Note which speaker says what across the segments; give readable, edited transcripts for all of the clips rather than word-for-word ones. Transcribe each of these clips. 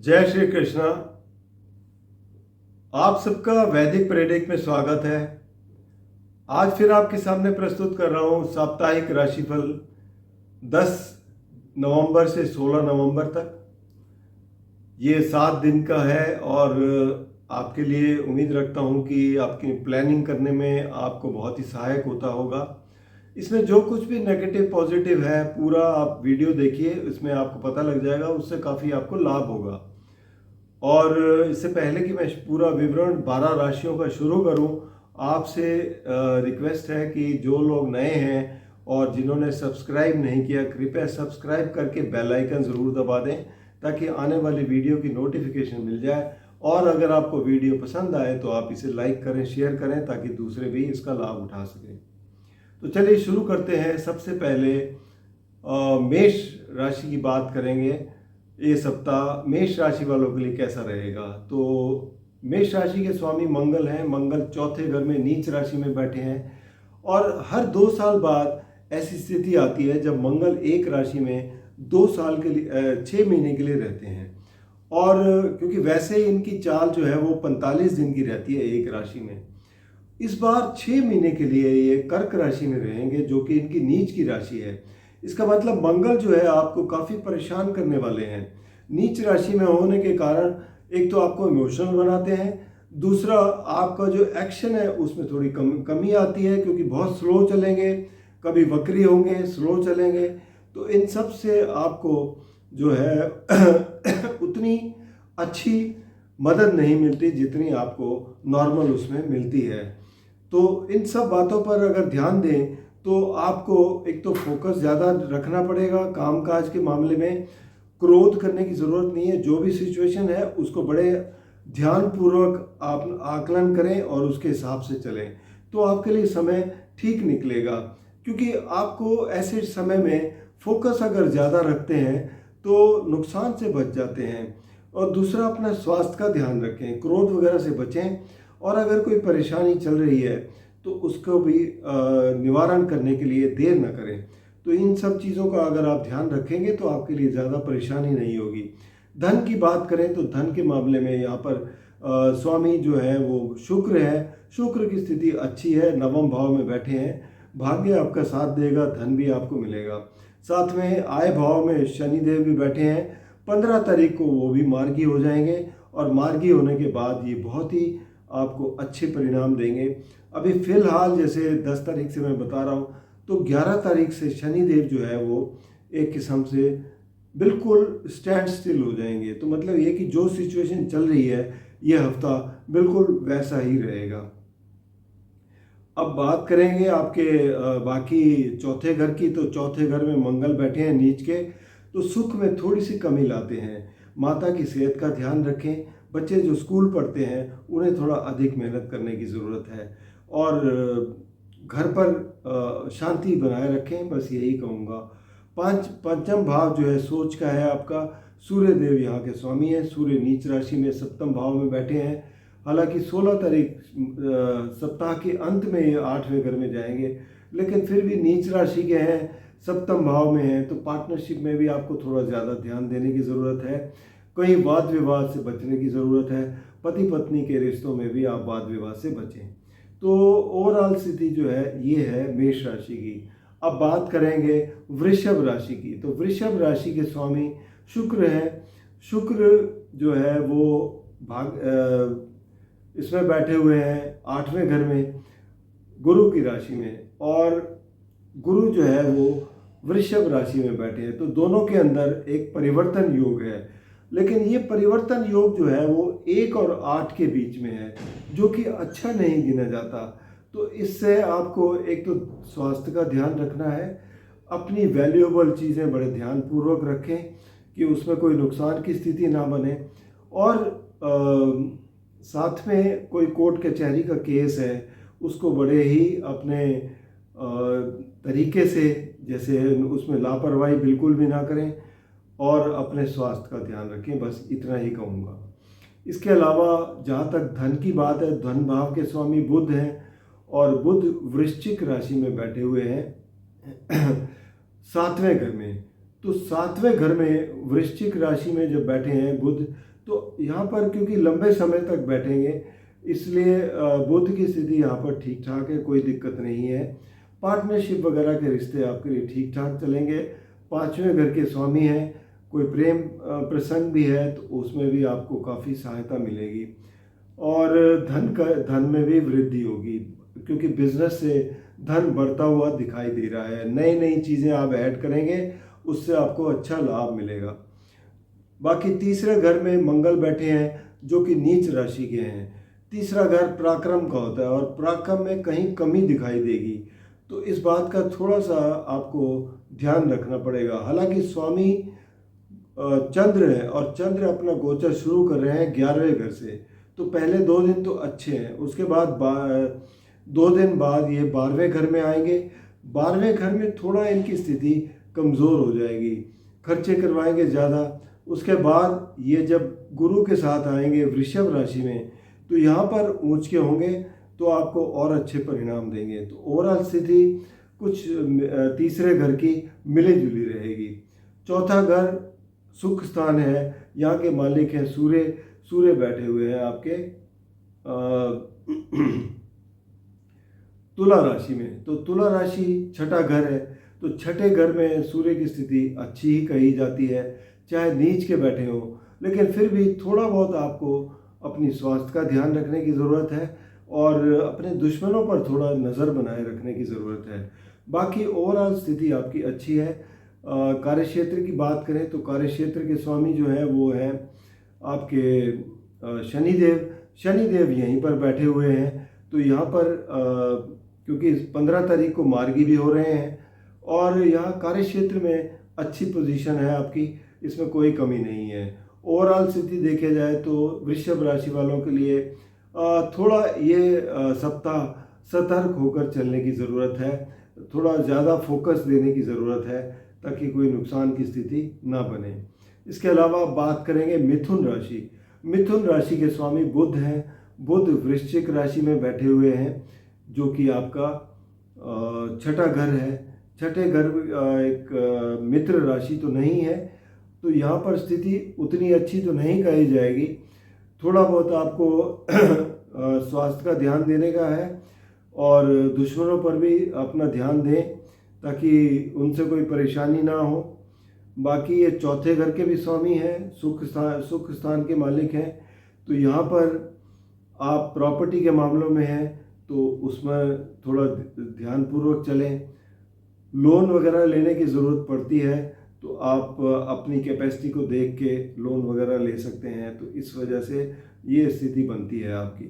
Speaker 1: जय श्री कृष्णा। आप सबका वैदिक प्रेडिक्ट में स्वागत है। आज फिर आपके सामने प्रस्तुत कर रहा हूं साप्ताहिक राशिफल 10 नवंबर से 16 नवंबर तक। ये 7 दिन का है और आपके लिए उम्मीद रखता हूं कि आपकी प्लानिंग करने में आपको बहुत ही सहायक होता होगा। इसमें जो कुछ भी नेगेटिव पॉजिटिव है पूरा आप वीडियो देखिए, इसमें आपको पता लग जाएगा, उससे काफ़ी आपको लाभ होगा। और इससे पहले कि मैं पूरा विवरण 12 राशियों का शुरू करूं, आपसे रिक्वेस्ट है कि जो लोग नए हैं और जिन्होंने सब्सक्राइब नहीं किया, कृपया सब्सक्राइब करके बेल आइकन ज़रूर दबा दें ताकि आने वाली वीडियो की नोटिफिकेशन मिल जाए। और अगर आपको वीडियो पसंद आए तो आप इसे लाइक करें, शेयर करें ताकि दूसरे भी इसका लाभ उठा सकें। तो चलिए शुरू करते हैं। सबसे पहले मेष राशि की बात करेंगे। ये सप्ताह मेष राशि वालों के लिए कैसा रहेगा? तो मेष राशि के स्वामी मंगल हैं। मंगल चौथे घर में नीच राशि में बैठे हैं और हर 2 साल बाद ऐसी स्थिति आती है जब मंगल एक राशि में 2 साल के लिए 6 महीने के लिए रहते हैं। और क्योंकि वैसे ही इनकी चाल जो है वो 45 दिन की रहती है एक राशि में, इस बार 6 महीने के लिए ये कर्क राशि में रहेंगे जो कि इनकी नीच की राशि है। इसका मतलब मंगल जो है आपको काफ़ी परेशान करने वाले हैं। नीच राशि में होने के कारण एक तो आपको इमोशनल बनाते हैं, दूसरा आपका जो एक्शन है उसमें थोड़ी कमी आती है क्योंकि बहुत स्लो चलेंगे, कभी वक्री होंगे, स्लो चलेंगे। तो इन सब से आपको जो है उतनी अच्छी मदद नहीं मिलती जितनी आपको नॉर्मल उसमें मिलती है। तो इन सब बातों पर अगर ध्यान दें तो आपको एक तो फोकस ज़्यादा रखना पड़ेगा कामकाज के मामले में। क्रोध करने की ज़रूरत नहीं है, जो भी सिचुएशन है उसको बड़े ध्यानपूर्वक आप आकलन करें और उसके हिसाब से चलें तो आपके लिए समय ठीक निकलेगा। क्योंकि आपको ऐसे समय में फोकस अगर ज़्यादा रखते हैं तो नुकसान से बच जाते हैं। और दूसरा, अपना स्वास्थ्य का ध्यान रखें, क्रोध वगैरह से बचें और अगर कोई परेशानी चल रही है तो उसको भी निवारण करने के लिए देर न करें। तो इन सब चीज़ों का अगर आप ध्यान रखेंगे तो आपके लिए ज़्यादा परेशानी नहीं होगी। धन की बात करें तो धन के मामले में यहाँ पर स्वामी जो है वो शुक्र है। शुक्र की स्थिति अच्छी है, नवम भाव में बैठे हैं, भाग्य आपका साथ देगा, धन भी आपको मिलेगा। साथ में आय भाव में शनिदेव भी बैठे हैं। 15 तारीख को वो भी मार्गी हो जाएंगे और मार्गी होने के बाद ये बहुत ही आपको अच्छे परिणाम देंगे। अभी फिलहाल जैसे 10 तारीख से मैं बता रहा हूँ तो 11 तारीख से शनिदेव जो है वो एक किस्म से बिल्कुल स्टैंड स्टिल हो जाएंगे। तो मतलब ये कि जो सिचुएशन चल रही है ये हफ्ता बिल्कुल वैसा ही रहेगा। अब बात करेंगे आपके बाकी चौथे घर की। तो चौथे घर में मंगल बैठे हैं नीच के, तो सुख में थोड़ी सी कमी लाते हैं। माता की सेहत का ध्यान रखें। बच्चे जो स्कूल पढ़ते हैं उन्हें थोड़ा अधिक मेहनत करने की ज़रूरत है और घर पर शांति बनाए रखें, बस यही कहूँगा। पंचम भाव जो है सोच का है आपका। सूर्य देव यहाँ के स्वामी हैं। सूर्य नीच राशि में सप्तम भाव में बैठे हैं। हालांकि 16 तारीख सप्ताह के अंत में ये 8वें घर में जाएंगे, लेकिन फिर भी नीच राशि के हैं, सप्तम भाव में हैं, तो पार्टनरशिप में भी आपको थोड़ा ज़्यादा ध्यान देने की ज़रूरत है। कहीं वाद विवाद से बचने की ज़रूरत है। पति पत्नी के रिश्तों में भी आप वाद विवाद से बचें। तो ओवरऑल स्थिति जो है ये है मेष राशि की। अब बात करेंगे वृषभ राशि की। तो वृषभ राशि के स्वामी शुक्र हैं। शुक्र जो है वो इसमें बैठे हुए हैं 8वें घर में गुरु की राशि में, और गुरु जो है वो वृषभ राशि में बैठे हैं। तो दोनों के अंदर एक परिवर्तन योग है, लेकिन ये परिवर्तन योग जो है वो 1 और 8 के बीच में है, जो कि अच्छा नहीं गिना जाता। तो इससे आपको एक तो स्वास्थ्य का ध्यान रखना है, अपनी वैल्यूएबल चीज़ें बड़े ध्यानपूर्वक रखें कि उसमें कोई नुकसान की स्थिति ना बने। और साथ में कोई कोर्ट कचहरी का केस है उसको बड़े ही अपने तरीके से, जैसे उसमें लापरवाही बिल्कुल भी ना करें और अपने स्वास्थ्य का ध्यान रखें, बस इतना ही कहूँगा। इसके अलावा जहाँ तक धन की बात है, धन भाव के स्वामी बुध हैं और बुध वृश्चिक राशि में बैठे हुए हैं 7वें घर में। तो 7वें घर में वृश्चिक राशि में जब बैठे हैं बुध, तो यहाँ पर क्योंकि लंबे समय तक बैठेंगे, इसलिए बुध की स्थिति यहाँ पर ठीक ठाक है, कोई दिक्कत नहीं है। पार्टनरशिप वगैरह के रिश्ते आपके लिए ठीक ठाक चलेंगे। 5वें घर के स्वामी हैं, कोई प्रेम प्रसंग भी है तो उसमें भी आपको काफ़ी सहायता मिलेगी। और धन में भी वृद्धि होगी, क्योंकि बिजनेस से धन बढ़ता हुआ दिखाई दे रहा है। नई नई चीज़ें आप ऐड करेंगे, उससे आपको अच्छा लाभ मिलेगा। बाकी तीसरे घर में मंगल बैठे हैं जो कि नीच राशि के हैं। तीसरा घर पराक्रम का होता है और पराक्रम में कहीं कमी दिखाई देगी, तो इस बात का थोड़ा सा आपको ध्यान रखना पड़ेगा। हालांकि स्वामी चंद्र है और चंद्र अपना गोचर शुरू कर रहे हैं 11वें घर से, तो पहले 2 दिन तो अच्छे हैं, उसके बाद 2 दिन बाद ये 12वें घर में आएंगे। 12वें घर में थोड़ा इनकी स्थिति कमज़ोर हो जाएगी, खर्चे करवाएंगे ज़्यादा। उसके बाद ये जब गुरु के साथ आएंगे वृषभ राशि में, तो यहाँ पर ऊंच के होंगे तो आपको और अच्छे परिणाम देंगे। तो ओवरऑल स्थिति कुछ तीसरे घर की मिली जुली रहेगी। चौथा घर सुख स्थान है, यहाँ के मालिक हैं सूर्य बैठे हुए हैं आपके तुला राशि में। तो तुला राशि छठा घर है, तो छठे घर में सूर्य की स्थिति अच्छी ही कही जाती है, चाहे नीच के बैठे हो, लेकिन फिर भी थोड़ा बहुत आपको अपनी स्वास्थ्य का ध्यान रखने की ज़रूरत है और अपने दुश्मनों पर थोड़ा नज़र बनाए रखने की ज़रूरत है। बाकी ओवरऑल स्थिति आपकी अच्छी है। कार्यक्षेत्र की बात करें तो कार्यक्षेत्र के स्वामी जो हैं वो हैं आपके शनिदेव यहीं पर बैठे हुए हैं। तो यहाँ पर क्योंकि 15 तारीख को मार्गी भी हो रहे हैं और यहाँ कार्यक्षेत्र में अच्छी पोजीशन है आपकी, इसमें कोई कमी नहीं है। ओवरऑल स्थिति देखा जाए तो वृषभ राशि वालों के लिए थोड़ा ये सप्ताह सतर्क होकर चलने की ज़रूरत है, थोड़ा ज़्यादा फोकस देने की ज़रूरत है ताकि कोई नुकसान की स्थिति ना बने। इसके अलावा बात करेंगे मिथुन राशि। मिथुन राशि के स्वामी बुध हैं। बुध वृश्चिक राशि में बैठे हुए हैं जो कि आपका छठा घर है। छठे घर एक मित्र राशि तो नहीं है, तो यहाँ पर स्थिति उतनी अच्छी तो नहीं कही जाएगी। थोड़ा बहुत आपको स्वास्थ्य का ध्यान देने का है और दुश्मनों पर भी अपना ध्यान दें ताकि उनसे कोई परेशानी ना हो। बाकी ये चौथे घर के भी स्वामी हैं, सुख स्थान के मालिक हैं, तो यहाँ पर आप प्रॉपर्टी के मामलों में हैं तो उसमें थोड़ा ध्यानपूर्वक चलें। लोन वगैरह लेने की ज़रूरत पड़ती है तो आप अपनी कैपेसिटी को देख के लोन वगैरह ले सकते हैं, तो इस वजह से ये स्थिति बनती है आपकी।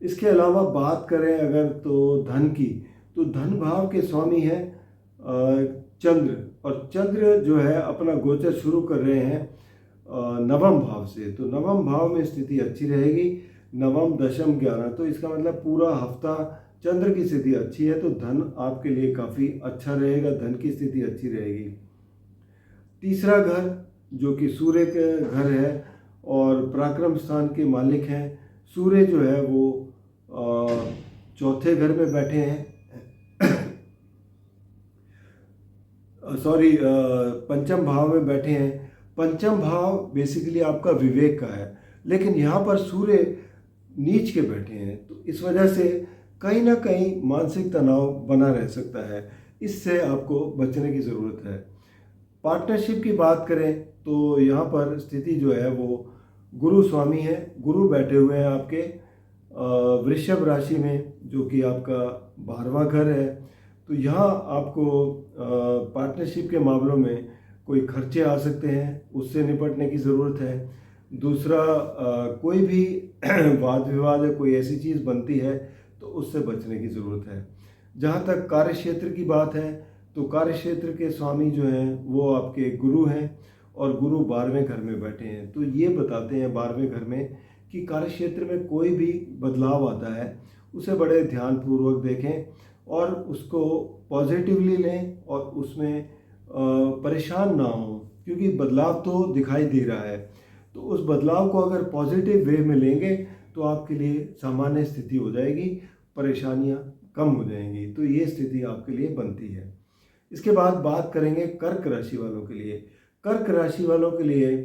Speaker 1: इसके अलावा बात करें अगर तो धन की, तो धन भाव के स्वामी हैं चंद्र, और चंद्र जो है अपना गोचर शुरू कर रहे हैं नवम भाव से, तो नवम भाव में स्थिति अच्छी रहेगी। नवम दशम 11, तो इसका मतलब पूरा हफ्ता चंद्र की स्थिति अच्छी है, तो धन आपके लिए काफ़ी अच्छा रहेगा, धन की स्थिति अच्छी रहेगी। तीसरा घर जो कि सूर्य के घर है और पराक्रम स्थान के मालिक हैं, सूर्य जो है वो चौथे घर में बैठे हैं सॉरी पंचम भाव में बैठे हैं। पंचम भाव बेसिकली आपका विवेक का है, लेकिन यहाँ पर सूर्य नीच के बैठे हैं, तो इस वजह से कहीं ना कहीं मानसिक तनाव बना रह सकता है, इससे आपको बचने की ज़रूरत है। पार्टनरशिप की बात करें तो यहाँ पर स्थिति जो है वो गुरु स्वामी है, गुरु बैठे हुए हैं आपके वृषभ राशि में जो कि आपका 12वां घर है। तो यहाँ आपको पार्टनरशिप के मामलों में कोई खर्चे आ सकते हैं, उससे निपटने की ज़रूरत है। दूसरा कोई भी वाद विवाद या कोई ऐसी चीज़ बनती है तो उससे बचने की ज़रूरत है। जहाँ तक कार्यक्षेत्र की बात है तो कार्यक्षेत्र के स्वामी जो हैं वो आपके गुरु हैं और गुरु 12वें घर में बैठे हैं, तो ये बताते हैं 12वें घर में कि कार्यक्षेत्र में कोई भी बदलाव आता है उसे बड़े ध्यानपूर्वक देखें और उसको पॉजिटिवली लें और उसमें परेशान ना हो, क्योंकि बदलाव तो दिखाई दे रहा है, तो उस बदलाव को अगर पॉजिटिव वे में लेंगे तो आपके लिए सामान्य स्थिति हो जाएगी, परेशानियां कम हो जाएंगी, तो ये स्थिति आपके लिए बनती है। इसके बाद बात करेंगे कर्क राशि वालों के लिए। कर्क राशि वालों के लिए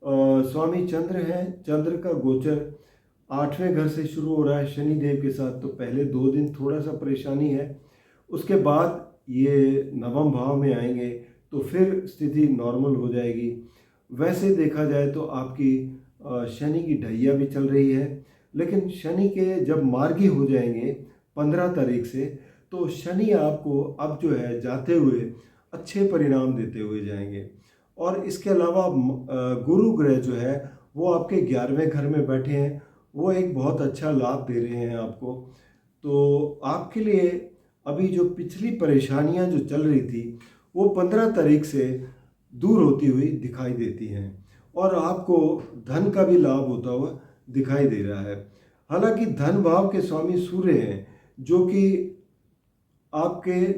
Speaker 1: स्वामी चंद्र हैं। चंद्र का गोचर 8वें घर से शुरू हो रहा है शनि देव के साथ, तो पहले 2 दिन थोड़ा सा परेशानी है। उसके बाद ये नवम भाव में आएंगे तो फिर स्थिति नॉर्मल हो जाएगी। वैसे देखा जाए तो आपकी शनि की ढैया भी चल रही है, लेकिन शनि के जब मार्गी हो जाएंगे 15 तारीख से, तो शनि आपको अब जो है जाते हुए अच्छे परिणाम देते हुए जाएंगे। और इसके अलावा गुरु ग्रह जो है वो आपके 11वें घर में बैठे हैं, वो एक बहुत अच्छा लाभ दे रहे हैं आपको। तो आपके लिए अभी जो पिछली परेशानियां जो चल रही थी वो 15 तारीख से दूर होती हुई दिखाई देती हैं, और आपको धन का भी लाभ होता हुआ दिखाई दे रहा है। हालांकि धन भाव के स्वामी सूर्य हैं, जो कि आपके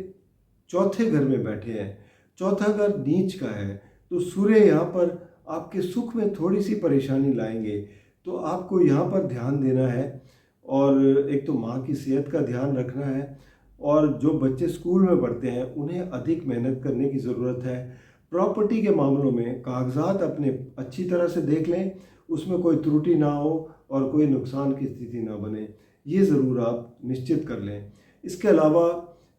Speaker 1: चौथे घर में बैठे हैं। चौथा घर नीच का है, तो सूर्य यहाँ पर आपके सुख में थोड़ी सी परेशानी लाएंगे, तो आपको यहाँ पर ध्यान देना है। और एक तो माँ की सेहत का ध्यान रखना है, और जो बच्चे स्कूल में पढ़ते हैं उन्हें अधिक मेहनत करने की ज़रूरत है। प्रॉपर्टी के मामलों में कागजात अपने अच्छी तरह से देख लें, उसमें कोई त्रुटि ना हो और कोई नुकसान की स्थिति ना बने, ये ज़रूर आप निश्चित कर लें। इसके अलावा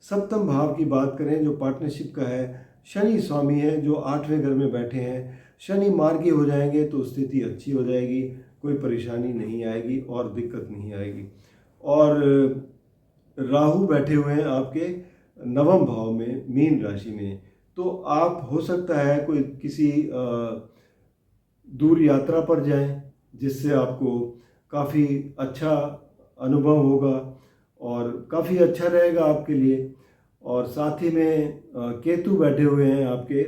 Speaker 1: सप्तम भाव की बात करें जो पार्टनरशिप का है, शनि स्वामी है जो 8वें घर में बैठे हैं। शनि मार्गी हो जाएंगे तो स्थिति अच्छी हो जाएगी, कोई परेशानी नहीं आएगी और दिक्कत नहीं आएगी। और राहु बैठे हुए हैं आपके 9वें भाव में मीन राशि में, तो आप हो सकता है कोई किसी दूर यात्रा पर जाएं, जिससे आपको काफ़ी अच्छा अनुभव होगा और काफ़ी अच्छा रहेगा आपके लिए। और साथ ही में केतु बैठे हुए हैं आपके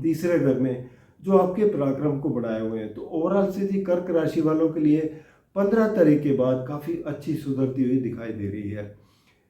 Speaker 1: 3रे घर में, जो आपके पराक्रम को बढ़ाए हुए हैं। तो ओवरऑल स्थिति कर्क राशि वालों के लिए 15 तारीख के बाद काफ़ी अच्छी सुधरती हुई दिखाई दे रही है।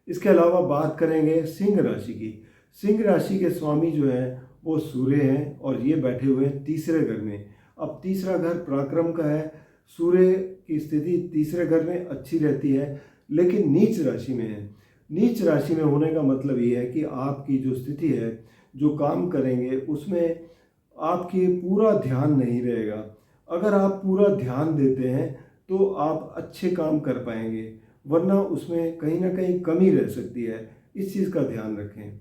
Speaker 1: इसके अलावा बात करेंगे सिंह राशि की। सिंह राशि के स्वामी जो हैं वो सूर्य हैं, और ये बैठे हुए हैं 3रे घर में। अब 3रा घर पराक्रम का है, सूर्य की स्थिति 3रे घर में अच्छी रहती है, लेकिन नीच राशि में है। नीच राशि में होने का मतलब ये है कि आपकी जो स्थिति है, जो काम करेंगे उसमें आपकी पूरा ध्यान नहीं रहेगा। अगर आप पूरा ध्यान देते हैं तो आप अच्छे काम कर पाएंगे, वरना उसमें कहीं ना कहीं कमी रह सकती है। इस चीज़ का ध्यान रखें।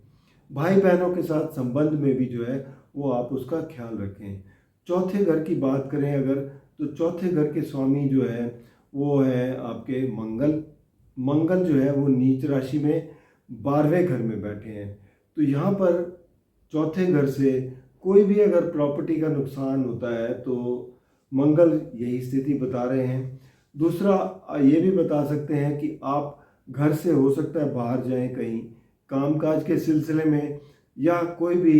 Speaker 1: भाई बहनों के साथ संबंध में भी जो है वो आप उसका ख्याल रखें। चौथे घर की बात करें अगर, तो चौथे घर के स्वामी जो है वो है आपके मंगल। मंगल जो है वो नीच राशि में 12वें घर में बैठे हैं। तो यहाँ पर चौथे घर से कोई भी अगर प्रॉपर्टी का नुकसान होता है तो मंगल यही स्थिति बता रहे हैं। दूसरा ये भी बता सकते हैं कि आप घर से हो सकता है बाहर जाएं कहीं कामकाज के सिलसिले में, या कोई भी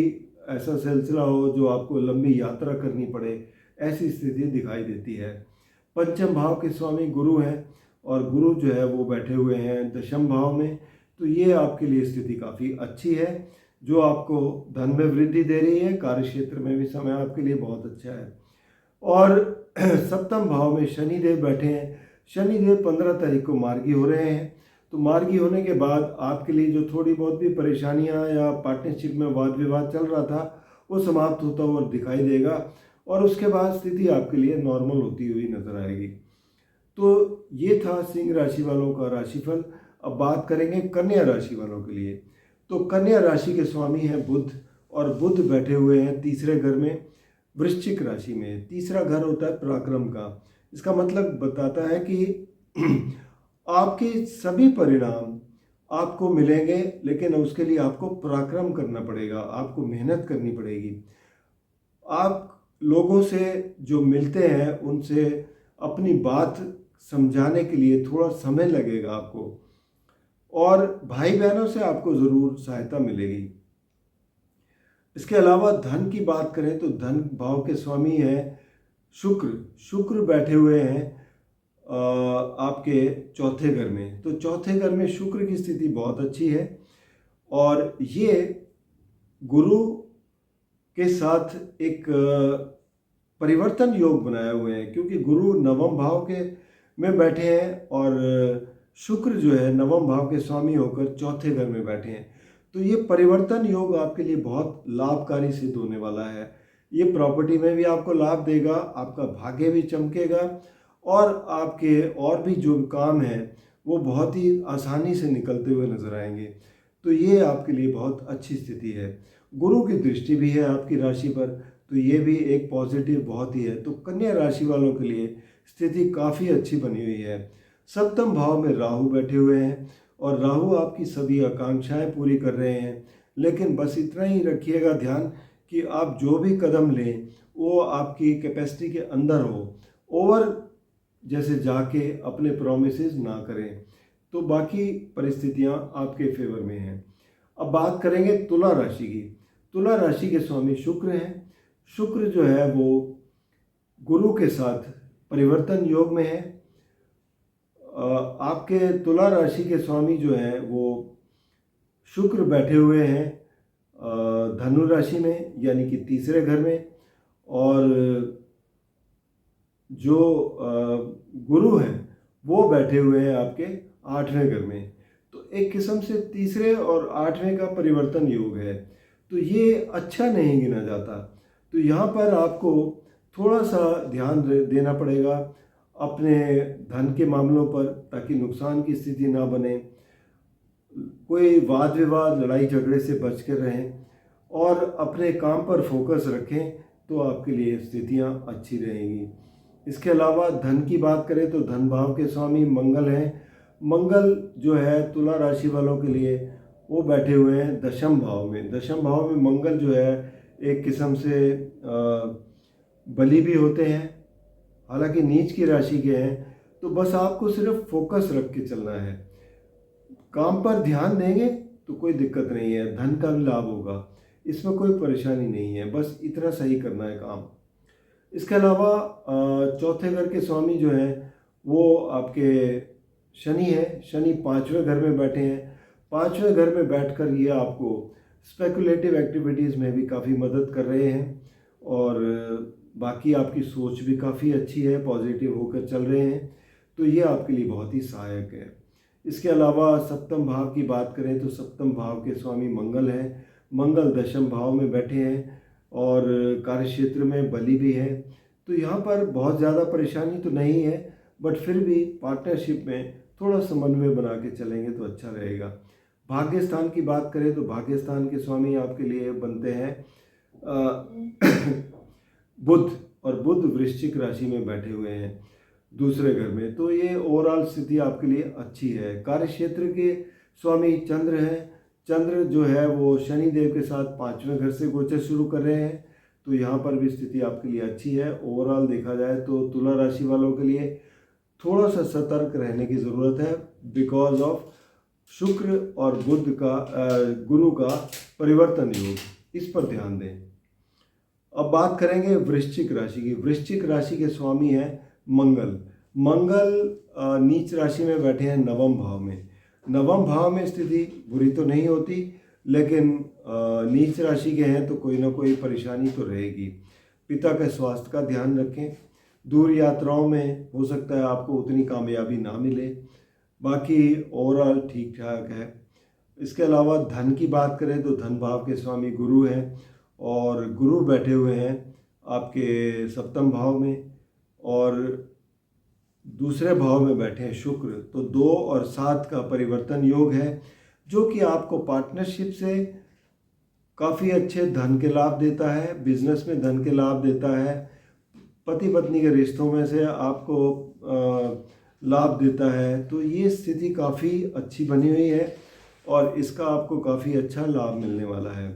Speaker 1: ऐसा सिलसिला हो जो आपको लंबी यात्रा करनी पड़े, ऐसी स्थिति दिखाई देती है। पंचम भाव के स्वामी गुरु हैं, और गुरु जो है वो बैठे हुए हैं 10वें भाव में। तो ये आपके लिए स्थिति काफ़ी अच्छी है, जो आपको धन में वृद्धि दे रही है। कार्य क्षेत्र में भी समय आपके लिए बहुत अच्छा है। और 7वें भाव में शनिदेव बैठे हैं। शनिदेव 15 तारीख को मार्गी हो रहे हैं। तो मार्गी होने के बाद आपके लिए जो थोड़ी बहुत भी परेशानियां या पार्टनरशिप में वाद विवाद चल रहा था वो समाप्त होता हुआ दिखाई देगा, और उसके बाद स्थिति आपके लिए नॉर्मल होती हुई नजर आएगी। तो ये था सिंह राशि वालों का राशिफल। अब बात करेंगे कन्या राशि वालों के लिए। तो कन्या राशि के स्वामी हैं बुध, और बुध बैठे हुए हैं 3रे घर में वृश्चिक राशि में। 3रा घर होता है पराक्रम का। इसका मतलब बताता है कि आपके सभी परिणाम आपको मिलेंगे, लेकिन उसके लिए आपको पराक्रम करना पड़ेगा, आपको मेहनत करनी पड़ेगी। आप लोगों से जो मिलते हैं उनसे अपनी बात समझाने के लिए थोड़ा समय लगेगा आपको, और भाई बहनों से आपको ज़रूर सहायता मिलेगी। इसके अलावा धन की बात करें तो धन भाव के स्वामी हैं शुक्र। शुक्र बैठे हुए हैं आपके चौथे घर में। तो चौथे घर में शुक्र की स्थिति बहुत अच्छी है, और ये गुरु के साथ एक परिवर्तन योग बनाए हुए हैं, क्योंकि गुरु 9वें भाव के में बैठे हैं, और शुक्र जो है 9वें भाव के स्वामी होकर चौथे घर में बैठे हैं। तो ये परिवर्तन योग आपके लिए बहुत लाभकारी सिद्ध होने वाला है। ये प्रॉपर्टी में भी आपको लाभ देगा, आपका भाग्य भी चमकेगा और आपके और भी जो काम हैं वो बहुत ही आसानी से निकलते हुए नजर आएंगे। तो ये आपके लिए बहुत अच्छी स्थिति है। गुरु की दृष्टि भी है आपकी राशि पर, तो ये भी एक पॉजिटिव बहुत ही है। तो कन्या राशि वालों के लिए स्थिति काफ़ी अच्छी बनी हुई है। सप्तम भाव में राहु बैठे हुए हैं और राहु आपकी सभी आकांक्षाएं पूरी कर रहे हैं। लेकिन बस इतना ही रखिएगा ध्यान कि आप जो भी कदम लें वो आपकी कैपेसिटी के अंदर हो, ओवर जैसे जाके अपने प्रोमिसेस ना करें। तो बाकी परिस्थितियां आपके फेवर में हैं। अब बात करेंगे तुला राशि की। तुला राशि के स्वामी शुक्र हैं। शुक्र जो है वो गुरु के साथ परिवर्तन योग में है। आपके तुला राशि के स्वामी जो हैं वो शुक्र बैठे हुए हैं धनु राशि में, यानी कि तीसरे घर में, और जो गुरु हैं वो बैठे हुए हैं आपके 8वें घर में। तो एक किस्म से तीसरे और 8वें का परिवर्तन योग है, तो ये अच्छा नहीं गिना जाता। तो यहाँ पर आपको थोड़ा सा ध्यान देना पड़ेगा अपने धन के मामलों पर, ताकि नुकसान की स्थिति ना बने। कोई वाद विवाद लड़ाई झगड़े से बच कर रहें और अपने काम पर फोकस रखें, तो आपके लिए स्थितियाँ अच्छी रहेंगी। इसके अलावा धन की बात करें तो धन भाव के स्वामी मंगल हैं। मंगल जो है तुला राशि वालों के लिए वो बैठे हुए हैं दशम भाव में। दशम भाव में मंगल जो है एक किस्म से बली भी होते हैं, हालांकि नीच की राशि के हैं। तो बस आपको सिर्फ फोकस रख के चलना है, काम पर ध्यान देंगे तो कोई दिक्कत नहीं है, धन का भी लाभ होगा, इसमें कोई परेशानी नहीं है, बस इतना सही करना है काम। इसके अलावा चौथे घर के स्वामी जो हैं वो आपके शनि है। शनि 5वें घर में बैठे हैं। 5वें घर में बैठकर ये आपको स्पेकुलेटिव एक्टिविटीज़ में भी काफ़ी मदद कर रहे हैं और बाकी आपकी सोच भी काफ़ी अच्छी है, पॉजिटिव होकर चल रहे हैं, तो ये आपके लिए बहुत ही सहायक है। इसके अलावा सप्तम भाव की बात करें तो सप्तम भाव के स्वामी मंगल हैं। मंगल दशम भाव में बैठे हैं और कार्यक्षेत्र में बली भी है। तो यहाँ पर बहुत ज़्यादा परेशानी तो नहीं है, बट फिर भी पार्टनरशिप में थोड़ा समन्वय बना के चलेंगे तो अच्छा रहेगा। भाग्य स्थान की बात करें तो भाग्य स्थान के स्वामी आपके लिए बनते हैं बुध, और बुध वृश्चिक राशि में बैठे हुए हैं दूसरे घर में। तो ये ओवरऑल स्थिति आपके लिए अच्छी है। कार्यक्षेत्र के स्वामी चंद्र हैं। चंद्र जो है वो शनि देव के साथ 5वें घर से गोचर शुरू कर रहे हैं, तो यहाँ पर भी स्थिति आपके लिए अच्छी है। ओवरऑल देखा जाए तो तुला राशि वालों के लिए थोड़ा सा सतर्क रहने की ज़रूरत है, बिकॉज ऑफ शुक्र और बुध का गुरु का परिवर्तन योग, इस पर ध्यान दें। अब बात करेंगे वृश्चिक राशि की। वृश्चिक राशि के स्वामी हैं मंगल। मंगल नीच राशि में बैठे हैं नवम भाव में। नवम भाव में स्थिति बुरी तो नहीं होती, लेकिन नीच राशि के हैं तो कोई ना कोई परेशानी तो रहेगी। पिता के स्वास्थ्य का ध्यान रखें। दूर यात्राओं में हो सकता है आपको उतनी कामयाबी ना मिले, बाकी ओवरऑल ठीक ठाक है। इसके अलावा धन की बात करें तो धन भाव के स्वामी गुरु हैं और गुरु बैठे हुए हैं आपके सप्तम भाव में और दूसरे भाव में बैठे हैं शुक्र। तो 2 और 7 का परिवर्तन योग है, जो कि आपको पार्टनरशिप से काफ़ी अच्छे धन के लाभ देता है, बिजनेस में धन के लाभ देता है, पति पत्नी के रिश्तों में से आपको लाभ देता है। तो ये स्थिति काफ़ी अच्छी बनी हुई है और इसका आपको काफ़ी अच्छा लाभ मिलने वाला है।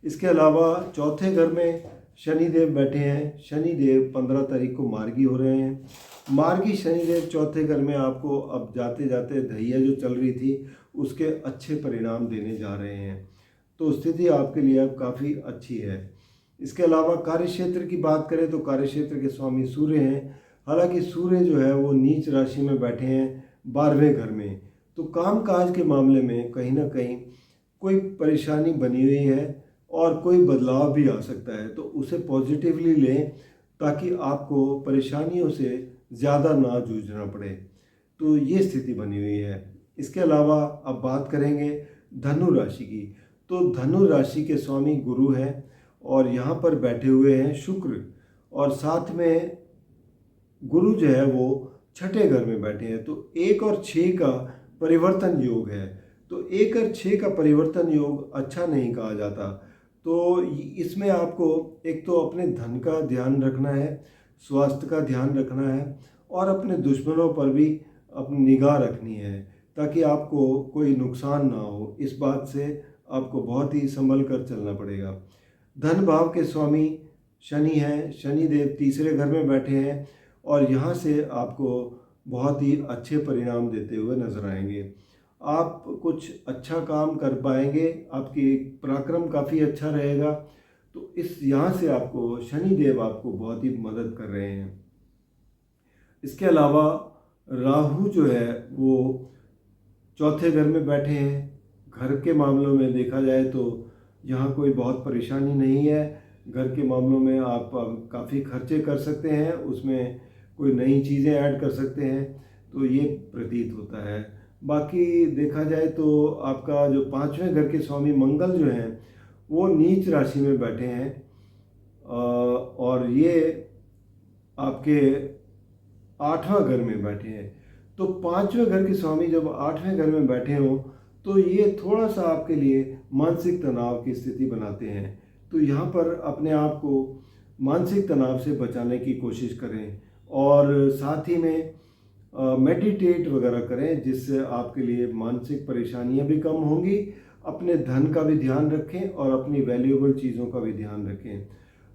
Speaker 1: इसके अलावा चौथे घर में शनि देव बैठे हैं। शनि देव 15 तारीख को मार्गी हो रहे हैं। मार्गी शनिदेव चौथे घर में आपको अब जाते जाते दैया जो चल रही थी उसके अच्छे परिणाम देने जा रहे हैं, तो स्थिति आपके लिए अब काफ़ी अच्छी है। इसके अलावा कार्यक्षेत्र की बात करें तो कार्यक्षेत्र के स्वामी सूर्य हैं। हालांकि सूर्य जो है वो नीच राशि में बैठे हैं 12वें घर में, तो कामकाज के मामले में कहीं ना कहीं कोई परेशानी बनी हुई है और कोई बदलाव भी आ सकता है, तो उसे पॉजिटिवली लें ताकि आपको परेशानियों से ज़्यादा ना जूझना पड़े। तो ये स्थिति बनी हुई है। इसके अलावा अब बात करेंगे धनु राशि की। तो धनु राशि के स्वामी गुरु हैं और यहाँ पर बैठे हुए हैं शुक्र, और साथ में गुरु जो है वो छठे घर में बैठे हैं। तो 1 और 6 का परिवर्तन योग है। तो 1 और 6 का परिवर्तन योग अच्छा नहीं कहा जाता। तो इसमें आपको एक तो अपने धन का ध्यान रखना है, स्वास्थ्य का ध्यान रखना है, और अपने दुश्मनों पर भी अपनी निगाह रखनी है ताकि आपको कोई नुकसान ना हो। इस बात से आपको बहुत ही संभल कर चलना पड़ेगा। धन भाव के स्वामी शनि हैं, शनि देव तीसरे घर में बैठे हैं और यहाँ से आपको बहुत ही अच्छे परिणाम देते हुए नजर आएंगे। आप कुछ अच्छा काम कर पाएंगे, आपकी पराक्रम काफ़ी अच्छा रहेगा। तो इस यहाँ से आपको शनि देव आपको बहुत ही मदद कर रहे हैं। इसके अलावा राहु जो है वो चौथे घर में बैठे हैं। घर के मामलों में देखा जाए तो यहाँ कोई बहुत परेशानी नहीं है। घर के मामलों में आप काफ़ी खर्चे कर सकते हैं, उसमें कोई नई चीज़ें ऐड कर सकते हैं, तो ये प्रतीत होता है। बाकी देखा जाए तो आपका जो 5वें घर के स्वामी मंगल जो हैं वो नीच राशि में बैठे हैं, और ये आपके 8वां घर में बैठे हैं। तो 5वें घर के स्वामी जब 8वें घर में बैठे हों तो ये थोड़ा सा आपके लिए मानसिक तनाव की स्थिति बनाते हैं। तो यहाँ पर अपने आप को मानसिक तनाव से बचाने की कोशिश करें, और साथ ही में मेडिटेट वगैरह करें, जिससे आपके लिए मानसिक परेशानियाँ भी कम होंगी। अपने धन का भी ध्यान रखें और अपनी वैल्यूएबल चीज़ों का भी ध्यान रखें।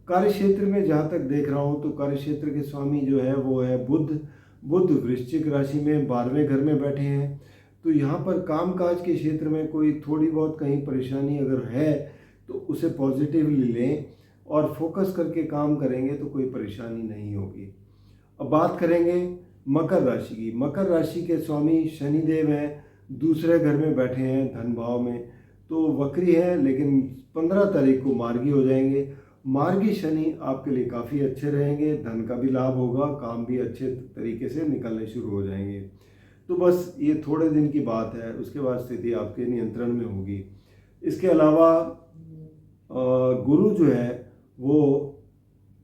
Speaker 1: कार्य क्षेत्र में जहाँ तक देख रहा हूँ तो कार्य क्षेत्र के स्वामी जो है वो है बुध। बुध वृश्चिक राशि में 12वें घर में बैठे हैं। तो यहाँ पर कामकाज के क्षेत्र में कोई थोड़ी बहुत कहीं परेशानी अगर है तो उसे पॉजिटिवली लें और फोकस करके काम करेंगे तो कोई परेशानी नहीं होगी। अब बात करेंगे मकर राशि की। मकर राशि के स्वामी शनिदेव हैं, दूसरे घर में बैठे हैं धन भाव में। तो वक्री है लेकिन 15 तारीख को मार्गी हो जाएंगे। मार्गी शनि आपके लिए काफ़ी अच्छे रहेंगे, धन का भी लाभ होगा, काम भी अच्छे तरीके से निकलने शुरू हो जाएंगे। तो बस ये थोड़े दिन की बात है, उसके बाद स्थिति आपके नियंत्रण में होगी। इसके अलावा गुरु जो है वो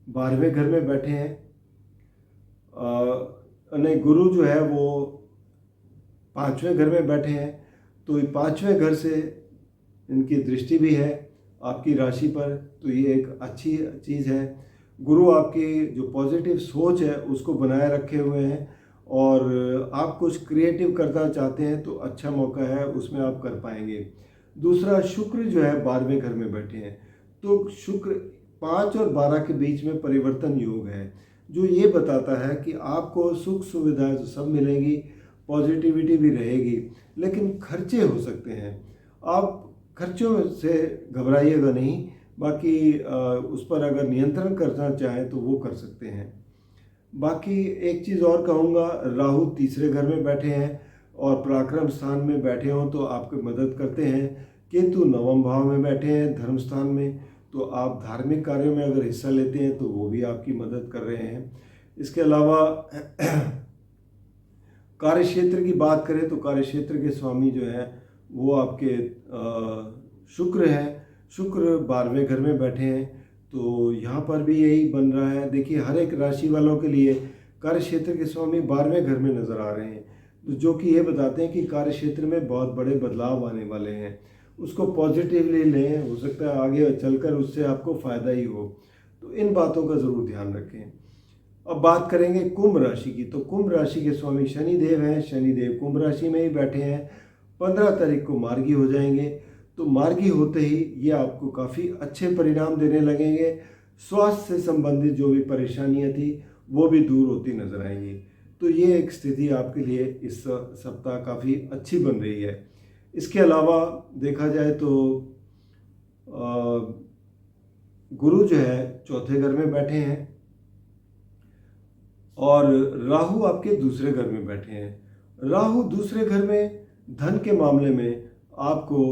Speaker 1: 12वें घर में बैठे हैं। नहीं, गुरु जो है वो 5वें घर में बैठे हैं। तो 5वें घर से इनकी दृष्टि भी है आपकी राशि पर, तो ये एक अच्छी चीज़ है। गुरु आपकी जो पॉजिटिव सोच है उसको बनाए रखे हुए हैं, और आप कुछ क्रिएटिव करना चाहते हैं तो अच्छा मौका है, उसमें आप कर पाएंगे। दूसरा, शुक्र जो है 12वें घर में बैठे हैं। तो शुक्र 5 और 12 के बीच में परिवर्तन योग है, जो ये बताता है कि आपको सुख सुविधाएं तो सब मिलेंगी, पॉजिटिविटी भी रहेगी, लेकिन खर्चे हो सकते हैं। आप खर्चों से घबराइएगा नहीं, बाकी उस पर अगर नियंत्रण करना चाहें तो वो कर सकते हैं। बाकी एक चीज़ और कहूँगा, राहु तीसरे घर में बैठे हैं और पराक्रम स्थान में बैठे हों तो आपकी मदद करते हैं। केतु 9वें भाव में बैठे हैं धर्म स्थान में, तो आप धार्मिक कार्यों में अगर हिस्सा लेते हैं तो वो भी आपकी मदद कर रहे हैं। इसके अलावा कार्य क्षेत्र की बात करें तो कार्य क्षेत्र के स्वामी जो है वो आपके शुक्र हैं। शुक्र 12वें घर में बैठे हैं, तो यहाँ पर भी यही बन रहा है। देखिए, हर एक राशि वालों के लिए कार्य क्षेत्र के स्वामी 12वें घर में नज़र आ रहे हैं, तो जो कि ये बताते हैं कि कार्य क्षेत्र में बहुत बड़े बदलाव आने वाले हैं। उसको पॉजिटिवली लें, हो सकता है आगे चलकर उससे आपको फ़ायदा ही हो। तो इन बातों का ज़रूर ध्यान रखें। अब बात करेंगे कुंभ राशि की। तो कुंभ राशि के स्वामी शनिदेव हैं। शनिदेव कुंभ राशि में ही बैठे हैं। 15 तारीख को मार्गी हो जाएंगे। तो मार्गी होते ही ये आपको काफ़ी अच्छे परिणाम देने लगेंगे। स्वास्थ्य से संबंधित जो भी परेशानियां थी वो भी दूर होती नजर आएंगी। तो ये एक स्थिति आपके लिए इस सप्ताह काफ़ी अच्छी बन रही है। इसके अलावा देखा जाए तो गुरु जो है चौथे घर में बैठे हैं और राहु आपके दूसरे घर में बैठे हैं। राहु दूसरे घर में धन के मामले में आपको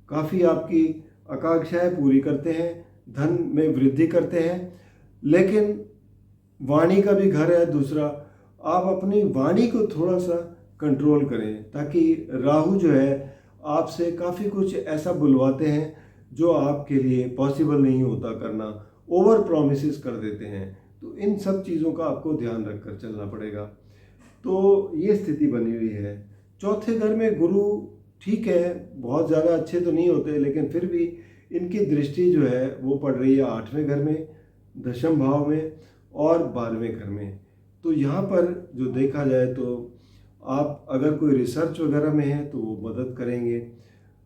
Speaker 1: काफ़ी आपकी आकांक्षाएं पूरी करते हैं, धन में वृद्धि करते हैं, लेकिन वाणी का भी घर है दूसरा। आप अपनी वाणी को थोड़ा सा कंट्रोल करें, ताकि राहु जो है आपसे काफ़ी कुछ ऐसा बुलवाते हैं जो आपके लिए पॉसिबल नहीं होता करना, ओवर प्रोमिसेस कर देते हैं। तो इन सब चीज़ों का आपको ध्यान रखकर चलना पड़ेगा। तो ये स्थिति बनी हुई है। चौथे घर में गुरु ठीक है, बहुत ज़्यादा अच्छे तो नहीं होते, लेकिन फिर भी इनकी दृष्टि जो है वो पड़ रही है 8वें घर में, दशम भाव में और 12वें घर में। तो यहाँ पर जो देखा जाए तो आप अगर कोई रिसर्च वगैरह में है तो वो मदद करेंगे,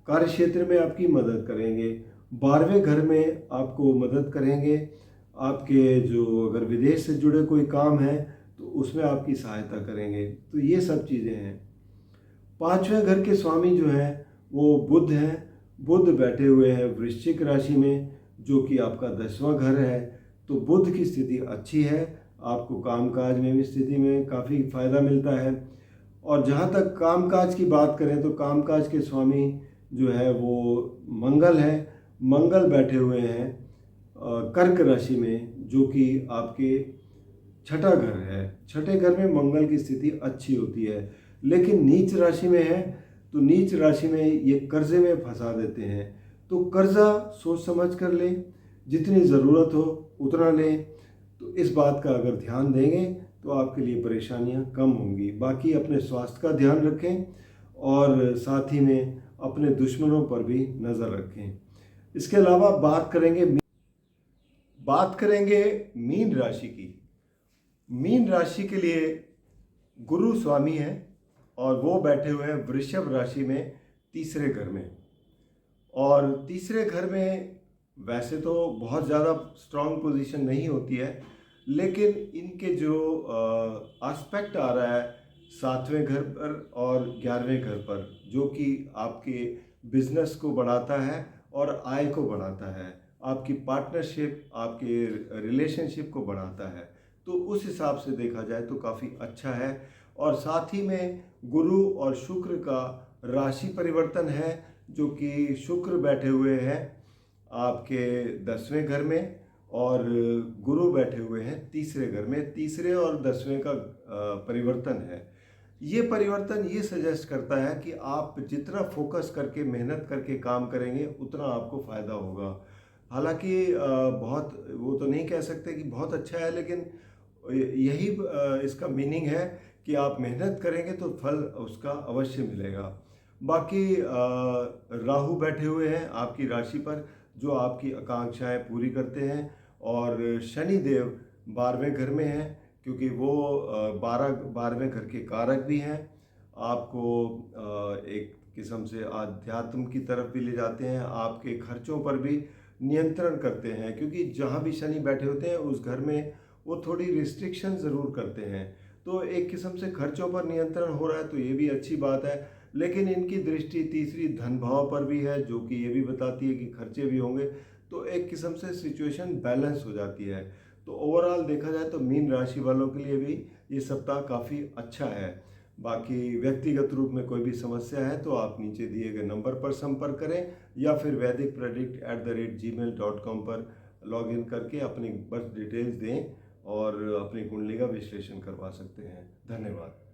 Speaker 1: कार्य क्षेत्र में आपकी मदद करेंगे, 12वें घर में आपको मदद करेंगे, आपके जो अगर विदेश से जुड़े कोई काम है तो उसमें आपकी सहायता करेंगे। तो ये सब चीज़ें हैं। 5वें घर के स्वामी जो हैं वो बुध हैं। बुध बैठे हुए हैं वृश्चिक राशि में, जो कि आपका 10वां घर है। तो बुध की स्थिति अच्छी है, आपको कामकाज में भी स्थिति में काफ़ी फायदा मिलता है। और जहाँ तक कामकाज की बात करें तो कामकाज के स्वामी जो है वो मंगल है। मंगल बैठे हुए हैं कर्क राशि में, जो कि आपके छठा घर है। छठे घर में मंगल की स्थिति अच्छी होती है, लेकिन नीच राशि में है। तो नीच राशि में ये कर्जे में फंसा देते हैं। तो कर्जा सोच समझ कर लें, जितनी ज़रूरत हो उतना लें। तो इस बात का अगर ध्यान देंगे तो आपके लिए परेशानियां कम होंगी। बाकी अपने स्वास्थ्य का ध्यान रखें और साथ ही में अपने दुश्मनों पर भी नज़र रखें। इसके अलावा बात करेंगे मीन राशि की। मीन राशि के लिए गुरु स्वामी हैं और वो बैठे हुए हैं वृषभ राशि में, तीसरे घर में। और तीसरे घर में वैसे तो बहुत ज़्यादा स्ट्रांग पोजीशन नहीं होती है, लेकिन इनके जो एस्पेक्ट आ रहा है 7वें घर पर और 11वें घर पर, जो कि आपके बिजनेस को बढ़ाता है और आय को बढ़ाता है, आपकी पार्टनरशिप, आपके रिलेशनशिप को बढ़ाता है। तो उस हिसाब से देखा जाए तो काफ़ी अच्छा है। और साथ ही में गुरु और शुक्र का राशि परिवर्तन है, जो कि शुक्र बैठे हुए हैं आपके 10वें घर में और गुरु बैठे हुए हैं तीसरे घर में। तीसरे और 10वें का परिवर्तन है। ये परिवर्तन ये सजेस्ट करता है कि आप जितना फोकस करके मेहनत करके काम करेंगे उतना आपको फ़ायदा होगा। हालांकि बहुत वो तो नहीं कह सकते कि बहुत अच्छा है, लेकिन यही इसका मीनिंग है कि आप मेहनत करेंगे तो फल उसका अवश्य मिलेगा। बाकी राहु बैठे हुए हैं आपकी राशि पर, जो आपकी आकांक्षाएं पूरी करते हैं। और शनि देव 12वें घर में हैं, क्योंकि वो 12वें घर के कारक भी हैं। आपको एक किस्म से आध्यात्म की तरफ भी ले जाते हैं, आपके खर्चों पर भी नियंत्रण करते हैं, क्योंकि जहाँ भी शनि बैठे होते हैं उस घर में वो थोड़ी रिस्ट्रिक्शन ज़रूर करते हैं। तो एक किस्म से खर्चों पर नियंत्रण हो रहा है, तो ये भी अच्छी बात है। लेकिन इनकी दृष्टि तीसरी धन भाव पर भी है, जो कि ये भी बताती है कि खर्चे भी होंगे। तो एक किस्म से सिचुएशन बैलेंस हो जाती है। तो ओवरऑल देखा जाए तो मीन राशि वालों के लिए भी ये सप्ताह काफ़ी अच्छा है। बाकी व्यक्तिगत रूप में कोई भी समस्या है तो आप नीचे दिए गए नंबर पर संपर्क करें, या फिर vedicpredict@gmail.com पर लॉगिन करके अपनी बर्थ डिटेल्स दें और अपनी कुंडली का विश्लेषण करवा सकते हैं। धन्यवाद।